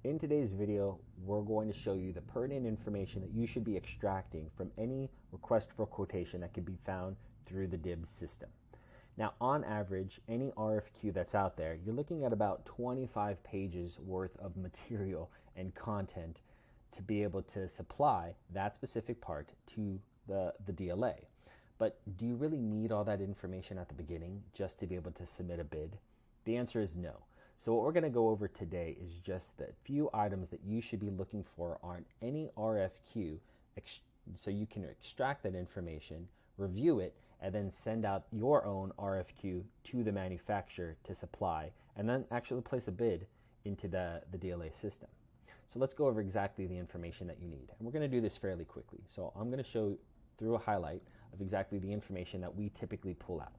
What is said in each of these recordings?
In today's video, we're going to show you the pertinent information that you should be extracting from any request for quotation that can be found through the DIBBS system. Now, on average, any RFQ that's out there, you're looking at about 25 pages worth of material and content to be able to supply that specific part to the DLA. But do you really need all that information at the beginning just to be able to submit a bid? The answer is no. So what we're going to go over today is just the few items that you should be looking for on any RFQ so you can extract that information, review it, and then send out your own RFQ to the manufacturer to supply, and then actually place a bid into the DLA system. So let's go over exactly the information that you need. And we're going to do this fairly quickly. So I'm going to show through a highlight of exactly the information that we typically pull out.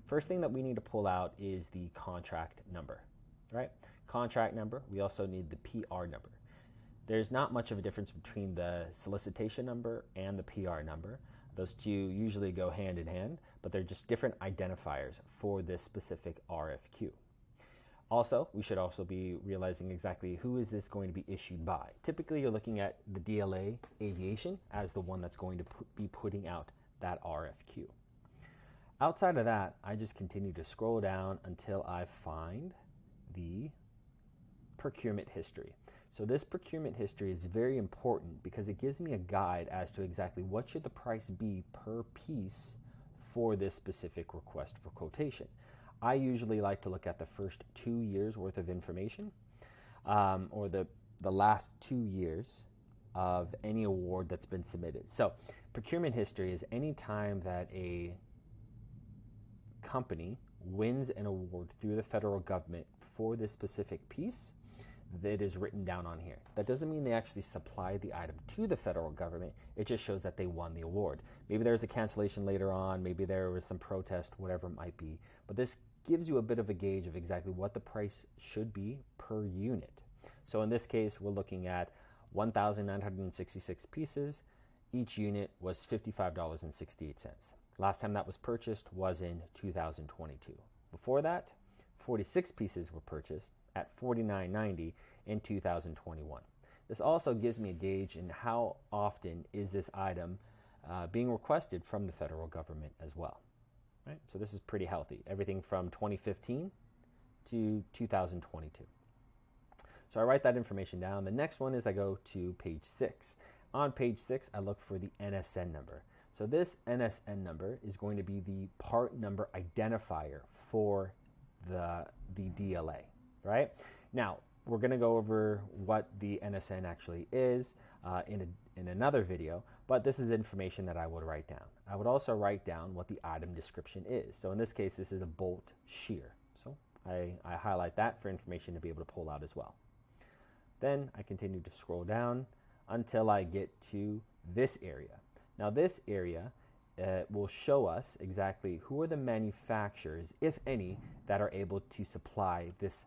First thing that we need to pull out is the contract number. Right? Contract number. We also need the PR number. There's not much of a difference between the solicitation number and the PR number. Those two usually go hand in hand, but they're just different identifiers for this specific RFQ. Also, we should also be realizing exactly who is this going to be issued by. Typically, you're looking at the DLA Aviation as the one that's going to be putting out that RFQ. Outside of that, I just continue to scroll down until I find the procurement history. So this procurement history is very important because it gives me a guide as to exactly what should the price be per piece for this specific request for quotation. I usually like to look at the first 2 years worth of information, or the last 2 years of any award that's been submitted. So procurement history is any time that a company wins an award through the federal government for this specific piece that is written down on here. That doesn't mean they actually supplied the item to the federal government. It just shows that they won the award. Maybe there's a cancellation later on, maybe there was some protest, whatever it might be. But this gives you a bit of a gauge of exactly what the price should be per unit. So in this case, we're looking at 1,966 pieces. Each unit was $55.68. Last time that was purchased was in 2022. Before that, 46 pieces were purchased at $49.90 in 2021. This also gives me a gauge in how often is this item being requested from the federal government as well. Right? So this is pretty healthy. Everything from 2015 to 2022. So I write that information down. The next one is I go to page 6. On page 6, I look for the NSN number. So this NSN number is going to be the part number identifier for the DLA, right? Now, we're going to go over what the NSN actually is in another video, but this is information that I would write down. I would also write down what the item description is. So in this case, this is a bolt shear. So I highlight that for information to be able to pull out as well. Then I continue to scroll down until I get to this area. Now this area will show us exactly who are the manufacturers, if any, that are able to supply this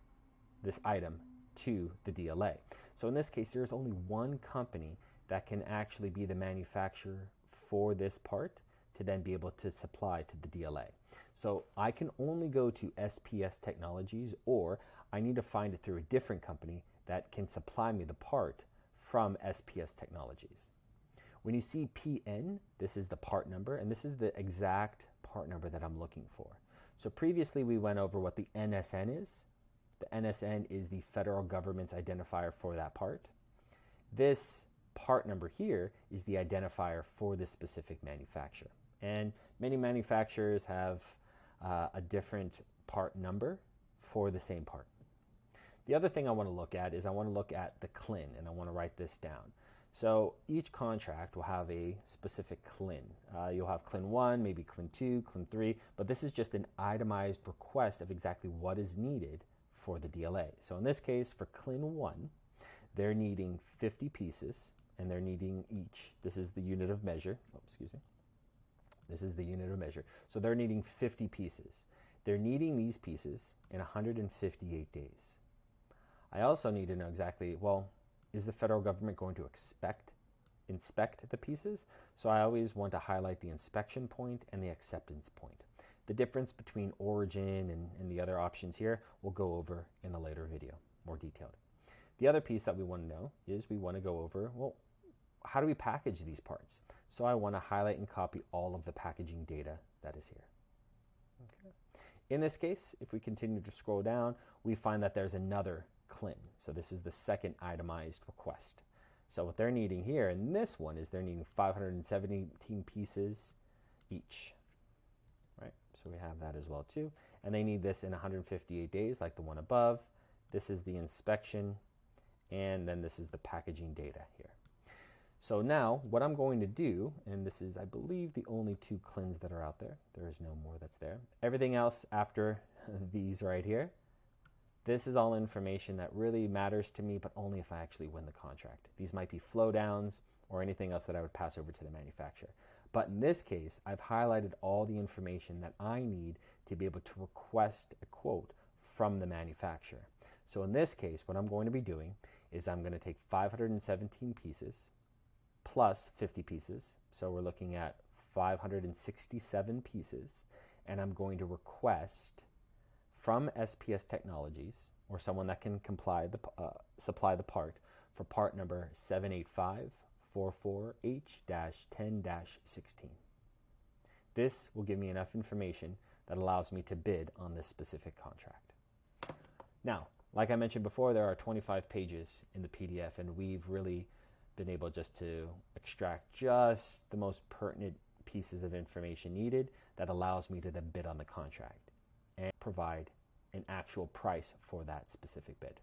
item to the DLA. So in this case, there's only one company that can actually be the manufacturer for this part to then be able to supply to the DLA. So I can only go to SPS Technologies, or I need to find it through a different company that can supply me the part from SPS Technologies. When you see PN, this is the part number, and this is the exact part number that I'm looking for. So previously we went over what the NSN is. The NSN is the federal government's identifier for that part. This part number here is the identifier for this specific manufacturer. And many manufacturers have a different part number for the same part. The other thing I want to look at is I want to look at the CLIN, and I want to write this down. So each contract will have a specific CLIN. You'll have CLIN 1, maybe CLIN 2, CLIN 3, but this is just an itemized request of exactly what is needed for the DLA. So in this case, for CLIN 1, they're needing 50 pieces, and they're needing each. This is the unit of measure. Oh, excuse me. This is the unit of measure. So they're needing 50 pieces. They're needing these pieces in 158 days. I also need to know exactly, well, is the federal government going to inspect the pieces? So I always want to highlight the inspection point and the acceptance point. The difference between origin and the other options here we'll go over in a later video, more detailed. The other piece that we want to know is we want to go over, well, how do we package these parts? So I want to highlight and copy all of the packaging data that is here. Okay. In this case, if we continue to scroll down, we find that there's another CLIN. So this is the second itemized request. So what they're needing here in this one is they're needing 517 pieces each. Right? So we have that as well too. And they need this in 158 days like the one above. This is the inspection, and then this is the packaging data here. So now what I'm going to do, and this is, I believe, the only 2 CLINs that are out there. There is no more that's there. Everything else after these right here, this is all information that really matters to me, but only if I actually win the contract. These might be flow downs or anything else that I would pass over to the manufacturer. But in this case, I've highlighted all the information that I need to be able to request a quote from the manufacturer. So in this case, what I'm going to be doing is I'm going to take 517 pieces plus 50 pieces. So we're looking at 567 pieces, and I'm going to request from SPS Technologies, or someone that can supply the part, for part number 78544H-10-16. This will give me enough information that allows me to bid on this specific contract. Now, like I mentioned before, there are 25 pages in the PDF, and we've really been able just to extract just the most pertinent pieces of information needed that allows me to then bid on the contract and provide an actual price for that specific bid.